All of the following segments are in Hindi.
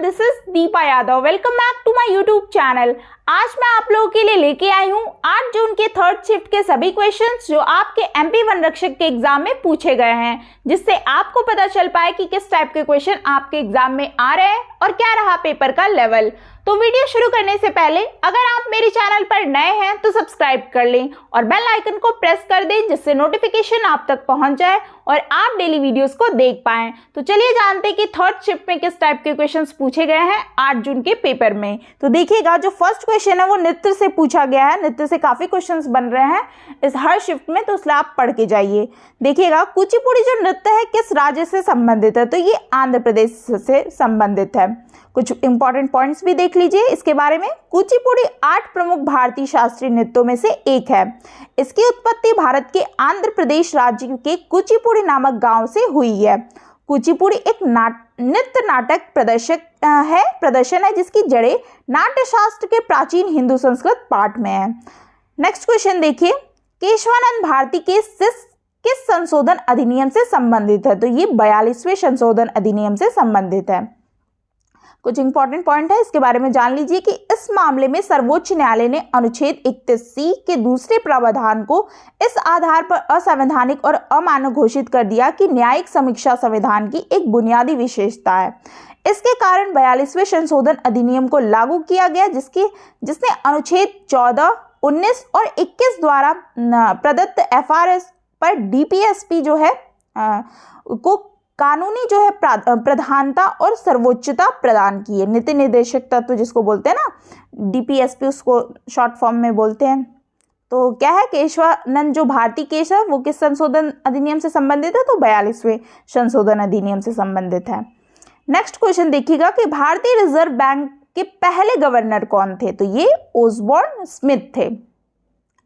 This is Deepa Yadav. Welcome back to my YouTube channel. आज मैं आप लोगों के लिए लेके आई हूँ 8 जून के थर्ड शिफ्ट के सभी क्वेश्चंस जो आपके एमपी वन रक्षक के एग्जाम में पूछे गए हैं, जिससे आपको पता चल पाए कि किस टाइप के क्वेश्चन आपके एग्जाम में आ रहे हैं और क्या रहा पेपर का लेवल। तो वीडियो शुरू करने से पहले अगर आप मेरे चैनल पर नए हैं तो सब्सक्राइब कर लें और बेल आइकन को प्रेस कर दें, जिससे नोटिफिकेशन आप तक पहुंच जाए और आप डेली वीडियोस को देख पाएं। तो चलिए जानते हैं कि थर्ड शिफ्ट में किस टाइप के क्वेश्चंस पूछे गए हैं 8 जून के पेपर में। तो देखिएगा, जो फर्स्ट क्वेश्चन है वो नृत्य से पूछा गया है। नृत्य से काफी क्वेश्चंस बन रहे हैं इस हर शिफ्ट में, तो इसलिए आप पढ़ के जाइए। देखिएगा, कुचिपुड़ी जो नृत्य है किस राज्य से संबंधित है, तो ये आंध्र प्रदेश से संबंधित है। कुछ इंपॉर्टेंट पॉइंट्स भी देख लीजिए इसके बारे में। कुचिपुड़ी 8 प्रमुख भारतीय शास्त्रीय नृत्यों में से एक है। इसकी उत्पत्ति भारत के आंध्र प्रदेश राज्य के कुचिपुड़ी नामक गांव से हुई है। कुचिपुड़ी एक नृत्य नाटक प्रदर्शन है जिसकी जड़ें नाट्यशास्त्र के प्राचीन हिंदू संस्कृत पाठ में है। नेक्स्ट क्वेश्चन देखिए, केशवानंद भारती के किस संशोधन अधिनियम से संबंधित है, तो ये 42वें संशोधन अधिनियम से संबंधित है। कुछ इंपॉर्टेंट पॉइंट है इसके बारे में जान लीजिए कि इस मामले में सर्वोच्च न्यायालय ने अनुच्छेद 31C के दूसरे प्रावधान को इस आधार पर असंवैधानिक और अमान्य घोषित कर दिया कि न्यायिक समीक्षा संविधान की एक बुनियादी विशेषता है। इसके कारण 42वें संशोधन अधिनियम को लागू किया गया, जिसने अनुच्छेद 14, 19 और 21 द्वारा प्रदत्त FRS पर DPSP जो है को कानूनी जो है प्रधानता और सर्वोच्चता प्रदान की है। नीति निर्देशक तत्व जिसको बोलते हैं ना, DPSP उसको शॉर्ट फॉर्म में बोलते हैं। तो क्या है, केशवानंद जो भारती केस है वो किस संशोधन अधिनियम से संबंधित है, तो 42वें संशोधन अधिनियम से संबंधित है। नेक्स्ट क्वेश्चन देखिएगा कि भारतीय रिजर्व बैंक के पहले गवर्नर कौन थे, तो ये ओसबॉर्न स्मिथ थे।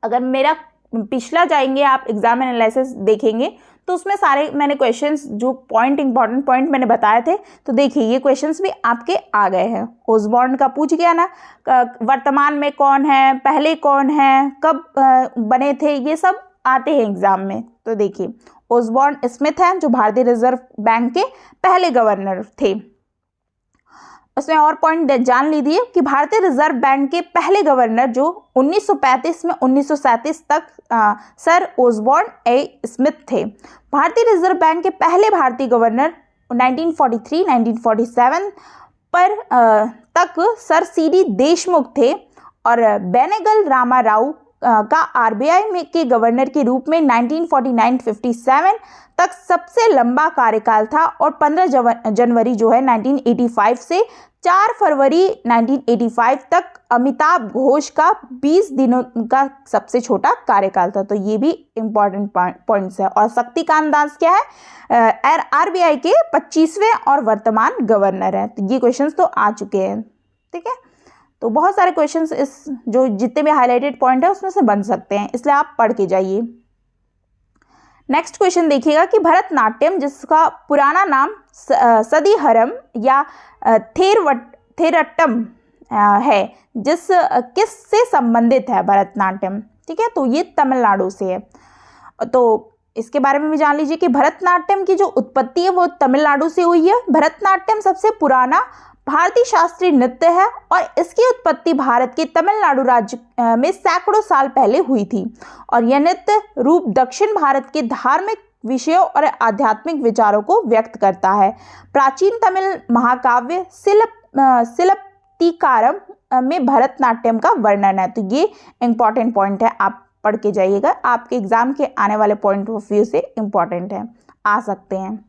अगर मेरा पिछला जाएंगे आप एग्जाम एनालिसिस देखेंगे तो उसमें सारे मैंने क्वेश्चंस जो इंपॉर्टेंट पॉइंट मैंने बताए थे, तो देखिए ये क्वेश्चंस भी आपके आ गए हैं। ओसबॉर्न का पूछ गया ना, वर्तमान में कौन है, पहले कौन है, कब बने थे, ये सब आते हैं एग्जाम में। तो देखिए ओसबॉर्न स्मिथ हैं जो भारतीय रिजर्व बैंक के पहले गवर्नर थे। उसमें और पॉइंट जान लीजिए कि भारतीय रिजर्व बैंक के पहले गवर्नर जो 1935 में 1937 तक सर ओसबॉर्न ए स्मिथ थे। भारतीय रिजर्व बैंक के पहले भारतीय गवर्नर 1943-1947 पर तक सर CD देशमुख थे और बेनेगल रामाराव का RBI के गवर्नर के रूप में 1949-57 तक सबसे लंबा कार्यकाल था और 15 जनवरी जो है 1985 से 4 फरवरी 1985 तक अमिताभ घोष का 20 दिनों का सबसे छोटा कार्यकाल था। तो ये भी इंपॉर्टेंट पॉइंट्स है। और शक्तिकांत दास क्या है, RBI के 25वें और वर्तमान गवर्नर हैं। तो ये क्वेश्चंस तो आ चुके हैं, ठीक है। तो बहुत सारे क्वेश्चंस इस जो जितने भी हाईलाइटेड पॉइंट है उसमें से बन सकते हैं, इसलिए आप पढ़ के जाइए। नेक्स्ट क्वेश्चन देखिएगा कि भरतनाट्यम जिसका पुराना नाम सदीहरम या थेरट्टम है, किस से संबंधित है भरतनाट्यम, ठीक है, तो ये तमिलनाडु से है। तो इसके बारे में भी जान लीजिए कि भरतनाट्यम की जो उत्पत्ति है वो तमिलनाडु से हुई है। भरतनाट्यम सबसे पुराना भारतीय शास्त्रीय नृत्य है और इसकी उत्पत्ति भारत के तमिलनाडु राज्य में सैकड़ों साल पहले हुई थी और यह नृत्य रूप दक्षिण भारत के धार्मिक विषयों और आध्यात्मिक विचारों को व्यक्त करता है। प्राचीन तमिल महाकाव्य शिल्पतिकारम में भरतनाट्यम का वर्णन है। तो ये इंपॉर्टेंट पॉइंट है, आप पढ़ के जाइएगा, आपके एग्जाम के आने वाले पॉइंट ऑफ व्यू से इंपॉर्टेंट है, आ सकते हैं।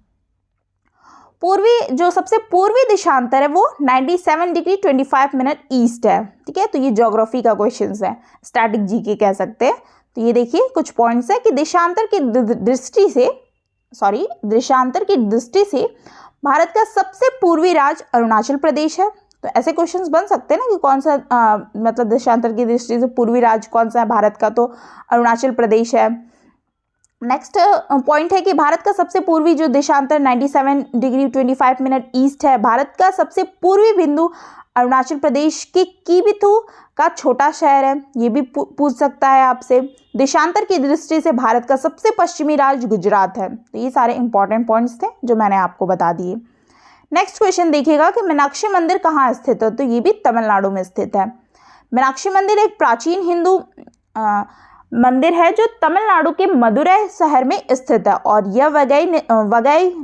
जो सबसे पूर्वी देशांतर है वो 97 डिग्री 25 मिनट ईस्ट है, ठीक है। तो ये ज्योग्राफी का क्वेश्चन है, स्टैटिक जीके कह सकते हैं। तो ये देखिए कुछ पॉइंट्स है कि देशांतर की दृष्टि से भारत का सबसे पूर्वी राज्य अरुणाचल प्रदेश है। तो ऐसे क्वेश्चंस बन सकते हैं ना कि कौन सा मतलब देशांतर की दृष्टि से पूर्वी राज्य कौन सा है भारत का, तो अरुणाचल प्रदेश है। नेक्स्ट पॉइंट है कि भारत का सबसे पूर्वी जो देशांतर 97 डिग्री 25 मिनट ईस्ट है। भारत का सबसे पूर्वी बिंदु अरुणाचल प्रदेश के कीबिथु का छोटा शहर है, ये भी पूछ सकता है आपसे। देशांतर की दृष्टि से भारत का सबसे पश्चिमी राज्य गुजरात है। तो ये सारे इंपॉर्टेंट पॉइंट्स थे जो मैंने आपको बता दिए। नेक्स्ट क्वेश्चन देखिएगा कि मीनाक्षी मंदिर कहाँ स्थित है, तो ये भी तमिलनाडु में स्थित है। मीनाक्षी मंदिर एक प्राचीन हिंदू मंदिर है जो तमिलनाडु के मदुरै शहर में स्थित है और यह वगई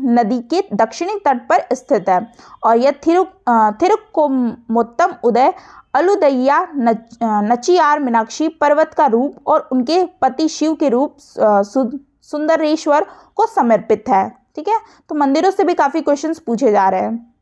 नदी के दक्षिणी तट पर स्थित है और यह थिरुक्कोमुत्तम उदय अलुदैया नचियार मीनाक्षी पर्वत का रूप और उनके पति शिव के रूप सुंदरेश्वर को समर्पित है। ठीक है, तो मंदिरों से भी काफी क्वेश्चंस पूछे जा रहे हैं।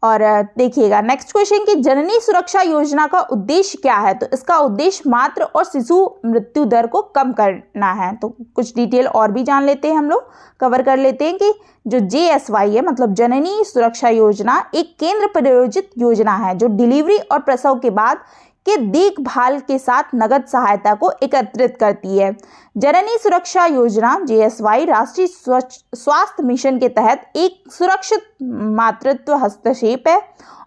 और देखिएगा नेक्स्ट क्वेश्चन कि जननी सुरक्षा योजना का उद्देश्य क्या है, तो इसका उद्देश्य मातृ और शिशु मृत्यु दर को कम करना है। तो कुछ डिटेल और भी जान लेते हैं, हम लोग कवर कर लेते हैं कि जो JSY है मतलब जननी सुरक्षा योजना एक केंद्र प्रायोजित योजना है जो डिलीवरी और प्रसव के बाद के देखभाल के साथ नगद सहायता को एकत्रित करती है। जननी सुरक्षा योजना JSY राष्ट्रीय स्वास्थ्य मिशन के तहत एक सुरक्षित मातृत्व हस्तक्षेप है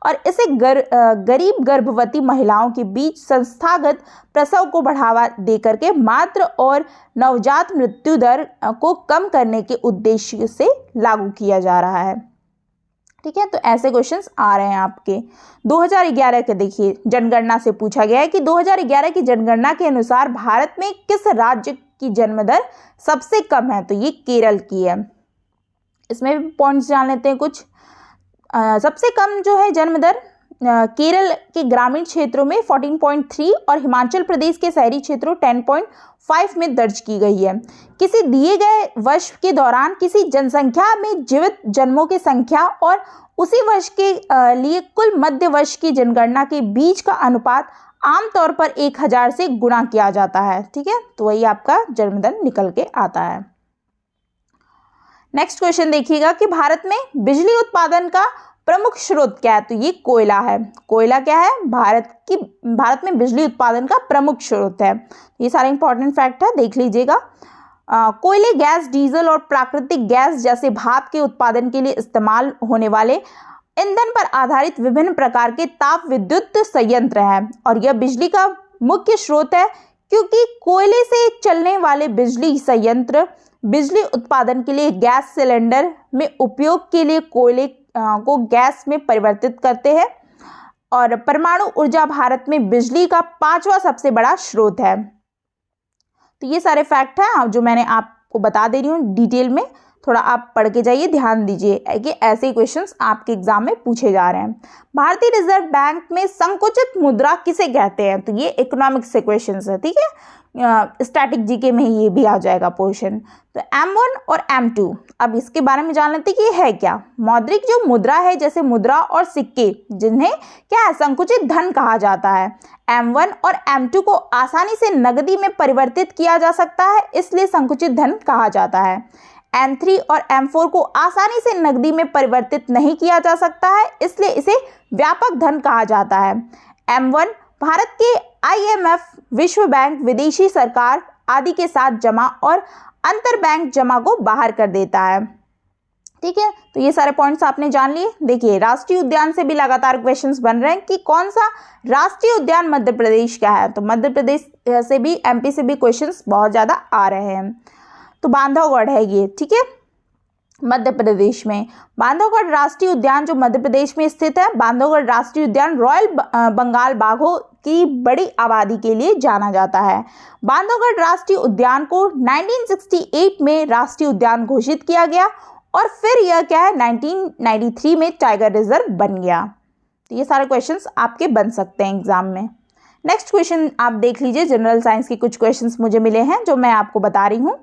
और इसे गरीब गर्भवती महिलाओं के बीच संस्थागत प्रसव को बढ़ावा देकर के मातृ और नवजात मृत्यु दर को कम करने के उद्देश्य से लागू किया जा रहा है। ठीक है, तो ऐसे क्वेश्चंस आ रहे हैं आपके 2011 के। देखिए जनगणना से पूछा गया है कि 2011 की जनगणना के अनुसार भारत में किस राज्य की जन्म दर सबसे कम है, तो ये केरल की है। इसमें भी पॉइंट्स जान लेते हैं कुछ। सबसे कम जो है जन्म दर केरल के ग्रामीण क्षेत्रों में 14.3 और हिमाचल प्रदेश के शहरी क्षेत्रों 10.5 में दर्ज की गई है। किसी दिए गए वर्ष के दौरान किसी जनसंख्या में जीवित जन्मों की संख्या और उसी वर्ष के लिए कुल मध्य वर्ष की जनगणना के बीच का अनुपात आमतौर पर 1000 से गुणा किया जाता है। ठीक है, तो वही आपका जन्म दर निकल के आता है। नेक्स्ट क्वेश्चन देखिएगा कि भारत में बिजली उत्पादन का प्रमुख स्रोत क्या है, तो ये कोयला है। कोयला क्या है, भारत में बिजली उत्पादन का प्रमुख स्रोत है। ये सारे इंपॉर्टेंट फैक्ट है, देख लीजिएगा। कोयले, गैस, डीजल और प्राकृतिक गैस जैसे भाप के उत्पादन के लिए इस्तेमाल होने वाले ईंधन पर आधारित विभिन्न प्रकार के ताप विद्युत संयंत्र हैं और यह बिजली का मुख्य स्रोत है क्योंकि कोयले से चलने वाले बिजली संयंत्र बिजली उत्पादन के लिए गैस सिलेंडर में उपयोग के लिए कोयले को गैस में परिवर्तित करते हैं और परमाणु ऊर्जा भारत में बिजली का 5वां सबसे बड़ा स्रोत है। तो ये सारे फैक्ट हैं जो मैंने आपको बता दे रही हूँ डिटेल में, थोड़ा आप पढ़ के जाइए, ध्यान दीजिए कि ऐसे क्वेश्चंस आपके एग्जाम में पूछे जा रहे हैं। भारतीय रिजर्व बैंक में संकुचित मुद्रा किसे कहते हैं, तो ये इकोनॉमिक्स से क्वेश्चंस है। ठीक है, स्टैटिक जीके में ये भी आ जाएगा पोर्शन। तो M1 और M2, अब इसके बारे में जान लेते हैं कि ये है क्या। मौद्रिक जो मुद्रा है जैसे मुद्रा और सिक्के जिन्हें क्या है संकुचित धन कहा जाता है। M1 और M2 को आसानी से नकदी में परिवर्तित किया जा सकता है इसलिए संकुचित धन कहा जाता है। M3 और M4 को आसानी से नकदी में परिवर्तित नहीं किया जा सकता है इसलिए इसे व्यापक धन कहा जाता है। M1 भारत के IMF, विश्व बैंक, विदेशी सरकार आदि के साथ जमा और अंतर बैंक जमा को बाहर कर देता है। ठीक है, तो ये सारे पॉइंट्स आपने जान लिए। देखिए राष्ट्रीय उद्यान से भी लगातार क्वेश्चंस बन रहे हैं कि कौन सा राष्ट्रीय उद्यान मध्य प्रदेश का है, तो मध्य प्रदेश से भी MP से भी क्वेश्चंस बहुत ज़्यादा आ रहे हैं। तो बांधवगढ़ है ये। ठीक है, मध्य प्रदेश में बांधवगढ़ राष्ट्रीय उद्यान जो मध्य प्रदेश में स्थित है। बांधवगढ़ राष्ट्रीय उद्यान रॉयल बंगाल बाघों की बड़ी आबादी के लिए जाना जाता है। बांधवगढ़ राष्ट्रीय उद्यान को 1968 में राष्ट्रीय उद्यान घोषित किया गया और फिर यह क्या है 1993 में टाइगर रिजर्व बन गया। तो ये सारे क्वेश्चंस आपके बन सकते हैं एग्जाम में। नेक्स्ट क्वेश्चन आप देख लीजिए, जनरल साइंस के कुछ क्वेश्चंस मुझे मिले हैं जो मैं आपको बता रही हूँ।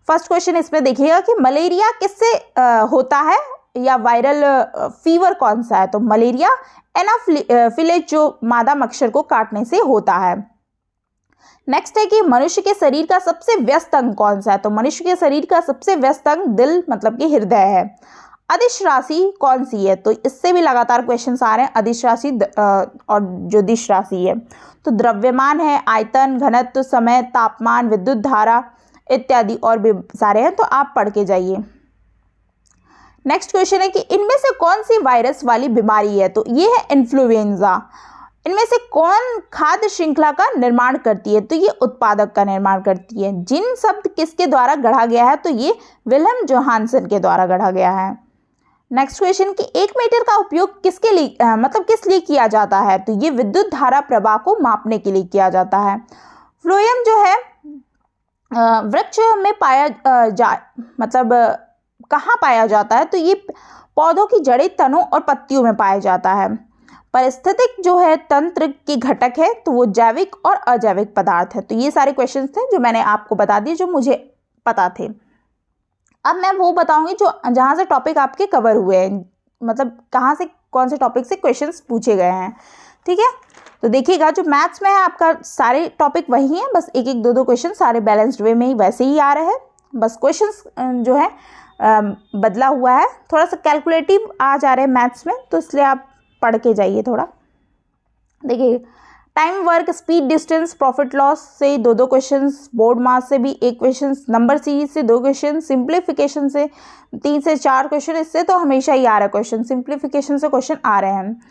फर्स्ट क्वेश्चन इसमें देखिएगा कि मलेरिया किससे होता है या वायरल फीवर कौन सा है, तो मलेरिया एनाफिलिज जो मादा मच्छर को काटने से होता है। नेक्स्ट है कि मनुष्य के शरीर का सबसे व्यस्त अंग कौन सा है, तो मनुष्य के शरीर का सबसे व्यस्त अंग दिल मतलब कि हृदय है। अदिश राशि कौन सी है, तो इससे भी लगातार क्वेश्चंस आ रहे हैं। अदिश राशि और जो दिश राशि है तो द्रव्यमान है, आयतन, घनत्व, समय, तापमान, विद्युत धारा इत्यादि और भी सारे हैं, तो आप पढ़ के जाइए। नेक्स्ट क्वेश्चन है कि इनमें से कौन सी वायरस वाली बीमारी है, तो ये है इन्फ्लुएंजा। इनमें से कौन खाद्य श्रृंखला का निर्माण करती है, तो ये उत्पादक का निर्माण करती है। जिन शब्द किसके द्वारा गढ़ा गया है, तो ये विल्हेम जोहानसन के द्वारा गढ़ा गया है। नेक्स्ट क्वेश्चन कि 1 मीटर का उपयोग किसके लिए किस लिए किया जाता है? तो ये विद्युत धारा प्रवाह को मापने के लिए किया जाता है। फ्लोएम जो है वृक्ष में पाया कहाँ पाया जाता है? तो ये पौधों की जड़ें, तनों और पत्तियों में पाया जाता है। पारिस्थितिक जो है तंत्र के घटक है तो वो जैविक और अजैविक पदार्थ है। तो ये सारे क्वेश्चंस थे जो मैंने आपको बता दिए जो मुझे पता थे। अब मैं वो बताऊंगी जो जहाँ से टॉपिक आपके कवर हुए हैं, कहाँ से कौन से टॉपिक से क्वेश्चंस पूछे गए हैं। ठीक है, तो देखिएगा जो मैथ्स में है आपका सारे टॉपिक वही हैं, बस एक एक दो क्वेश्चन सारे बैलेंस्ड वे में ही वैसे ही आ रहे हैं, बस क्वेश्चंस जो है बदला हुआ है, थोड़ा सा कैलकुलेटिव आ जा रहे हैं मैथ्स में, तो इसलिए आप पढ़ के जाइए थोड़ा। देखिए time, work, speed, distance, profit loss से 2 क्वेश्चंस, बोर्ड मास से भी 1 क्वेश्चन, नंबर सीरीज से 2 क्वेश्चन, सिंप्लीफिकेशन से 3 से 4 क्वेश्चन, इससे तो हमेशा ही आ रहा है क्वेश्चन, सिंप्लीफिकेशन से क्वेश्चन आ रहे हैं।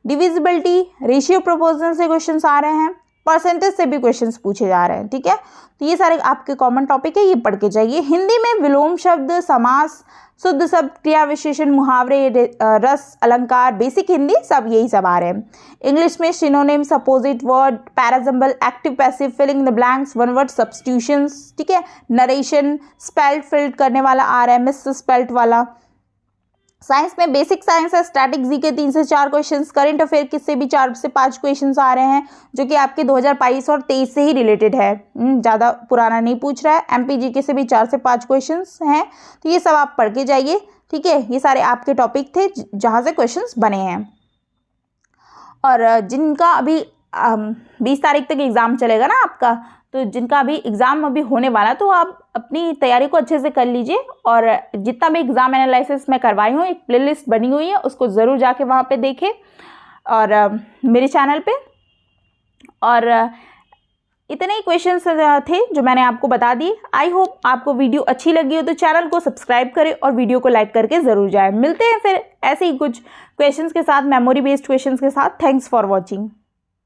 डिविजिबिलिटी, रेशियो प्रोपोर्शनल से क्वेश्चंस आ रहे हैं, परसेंटेज से भी क्वेश्चंस पूछे जा रहे हैं। ठीक है, तो ये सारे आपके कॉमन टॉपिक है, ये पढ़ के जाइए। हिंदी में विलोम शब्द, समास, शुद्ध शब्द, क्रिया विशेषण, मुहावरे, रस, अलंकार, बेसिक हिंदी सब यही सब आ रहे हैं। इंग्लिश में synonyms, opposite word, parajumble, active passive, filling the blanks, one word substitutions. ठीक है, नरेशन, स्पेल्ड फिल्ड करने वाला आ रहा है, मिस स्पेल्ड वाला। साइंस में बेसिक साइंस है, स्टैटिक जी के 3 से 4 क्वेश्चंस, करंट अफेयर किससे भी 4 से 5 क्वेश्चंस आ रहे हैं जो कि आपके 2022 और 23 से ही रिलेटेड है, ज़्यादा पुराना नहीं पूछ रहा है। एमपीजी के से भी 4 से 5 क्वेश्चंस हैं, तो ये सब आप पढ़ के जाइए। ठीक है, ये सारे आपके टॉपिक थे जहाँ से क्वेश्चंस बने हैं। और जिनका अभी 20 तारीख तक एग्ज़ाम चलेगा ना आपका, तो जिनका अभी एग्ज़ाम अभी होने वाला, तो आप अपनी तैयारी को अच्छे से कर लीजिए। और जितना भी एग्ज़ाम एनालिसिस मैं करवाई हूँ, एक प्लेलिस्ट बनी हुई है, उसको ज़रूर जाके वहाँ पे देखें और मेरे चैनल पे। और इतने ही क्वेश्चंस थे जो मैंने आपको बता दिए। आई होप आपको वीडियो अच्छी लगी हो, तो चैनल को सब्सक्राइब करें और वीडियो को लाइक करके ज़रूर जाएं। मिलते हैं फिर ऐसे ही कुछ क्वेश्चंस के साथ, मेमोरी बेस्ड क्वेश्चंस के साथ। Thanks for watching.